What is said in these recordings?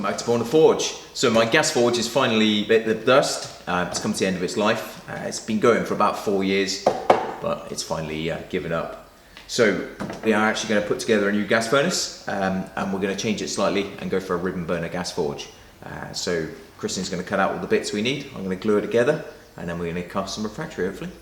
welcome back to Born to Forge. So my gas forge is finally bit the dust. It's come to the end of its life. It's been going for about 4 years, but it's finally given up. So we are actually going to put together a new gas furnace, and we're going to change it slightly and go for a ribbon burner gas forge. So Kristen's going to cut out all the bits we need. I'm going to glue it together, and then we're going to cast some refractory, hopefully.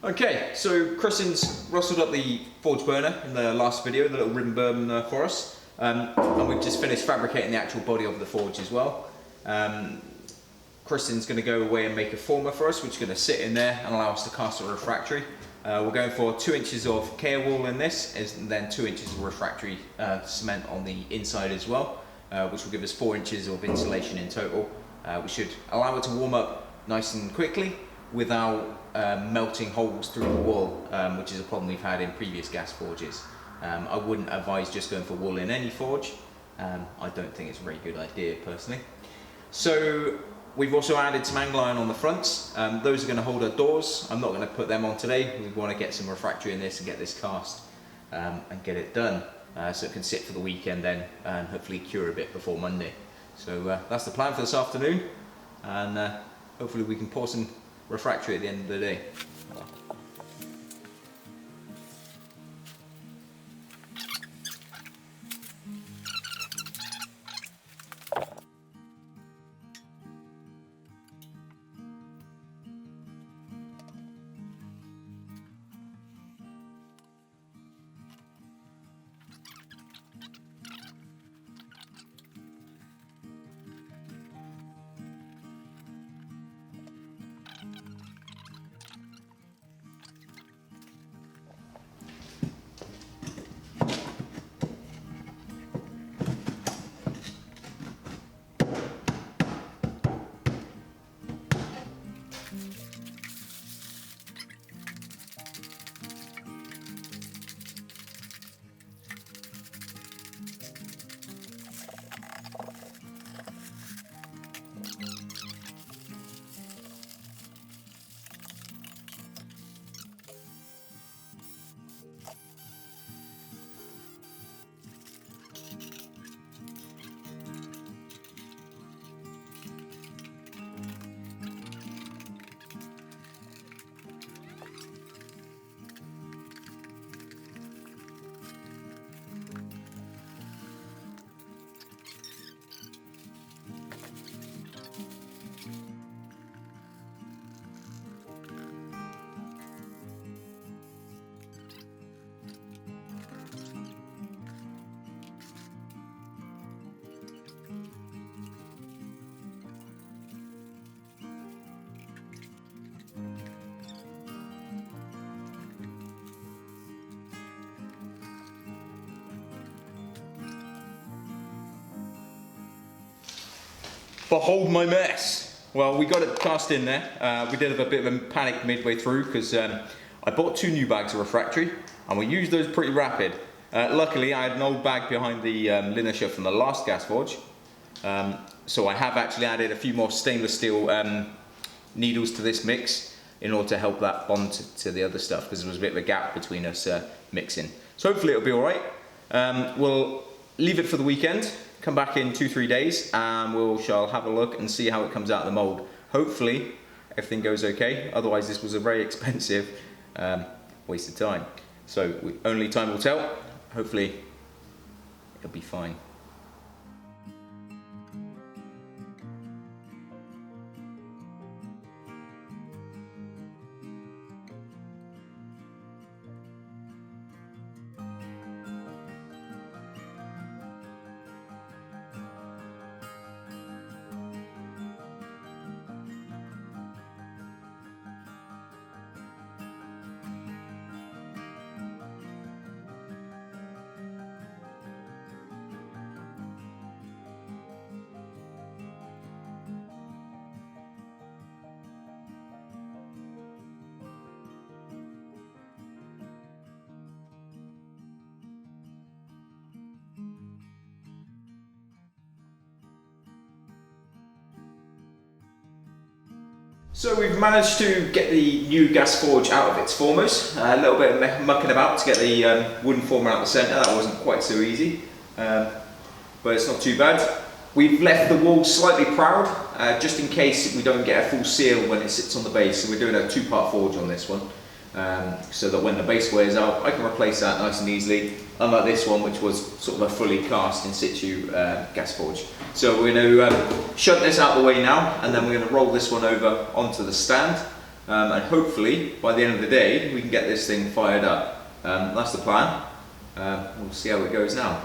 Okay, so Kristen's rustled up the forge burner in the last video, the little ribbon burner for us, and we've just finished fabricating the actual body of the forge as well. Kristen's going to go away and make a former for us, which is going to sit in there and allow us to cast a refractory. We're going for 2 inches of K wall in this, and then 2 inches of refractory cement on the inside as well, which will give us 4 inches of insulation in total. We should allow it to warm up nice and quickly without melting holes through the wall, which is a problem we've had in previous gas forges. I wouldn't advise just going for wool in any forge. I don't think it's a very good idea personally. So we've also added some angle iron on the fronts. Those are going to hold our doors. I'm not going to put them on today. We want to get some refractory in this and get this cast and get it done, so it can sit for the weekend then and hopefully cure a bit before Monday. So that's the plan for this afternoon, and hopefully we can pour some refractory at the end of the day. Behold my mess. Well, we got it cast in there. We did have a bit of a panic midway through because I bought 2 new bags of refractory and we used those pretty rapid. Luckily, I had an old bag behind the linisher from the last gas forge. So I have actually added a few more stainless steel needles to this mix in order to help that bond to the other stuff, because there was a bit of a gap between us mixing. So hopefully it'll be all right. We'll leave it for the weekend. Come back in 2-3 days and we shall have a look and see how it comes out of the mold. Hopefully everything goes okay, otherwise this was a very expensive waste of time. So only time will tell. Hopefully it'll be fine. So we've managed to get the new gas forge out of its formers. A little bit of mucking about to get the wooden former out the centre. That wasn't quite so easy, but it's not too bad. We've left the wall slightly proud, just in case we don't get a full seal when it sits on the base. So we're doing a 2-part forge on this one, so that when the base wears out, I can replace that nice and easily. Unlike this one, which was sort of a fully cast in situ gas forge. So we're going to shunt this out of the way now, and then we're going to roll this one over onto the stand, and hopefully by the end of the day we can get this thing fired up. That's the plan. We'll see how it goes now.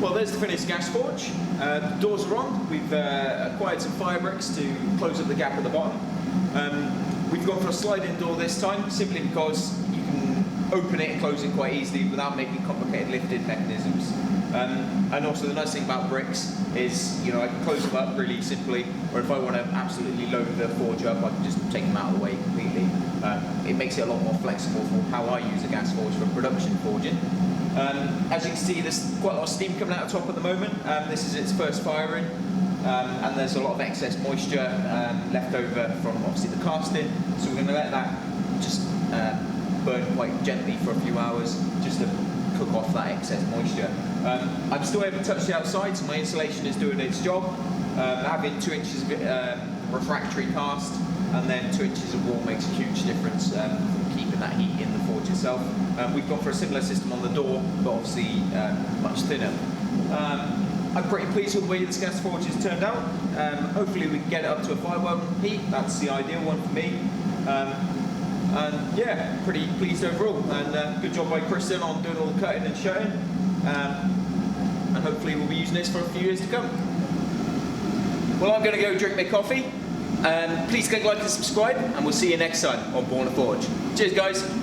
Well, there's the finished gas forge. The doors are on. We've acquired some fire bricks to close up the gap at the bottom. We've gone for a sliding door this time, simply because you can open it and close it quite easily without making complicated lifting mechanisms. And also the nice thing about bricks is, you know, I can close them up really simply, or if I want to absolutely load the forge up, I can just take them out of the way completely. It makes it a lot more flexible for how I use a gas forge for production forging. As you can see, there's quite a lot of steam coming out of the top at the moment. This is its first firing, and there's a lot of excess moisture left over from obviously the casting, so we're going to let that just burn quite gently for a few hours just to cook off that excess moisture. I'm still able to touch the outside, so my insulation is doing its job. Having 2 inches of refractory cast and then 2 inches of wall makes a huge difference keeping that heat in the forge itself. We've gone for a similar system on the door, but obviously much thinner. I'm pretty pleased with the way this gas forge has turned out. Hopefully we can get it up to a 5 welding heat. That's the ideal one for me. And yeah, pretty pleased overall. And good job by Kristen on doing all the cutting and shutting. And hopefully we'll be using this for a few years to come. Well, I'm going to go drink my coffee. Please click like and subscribe, and we'll see you next time on Born a Forge. Cheers, guys.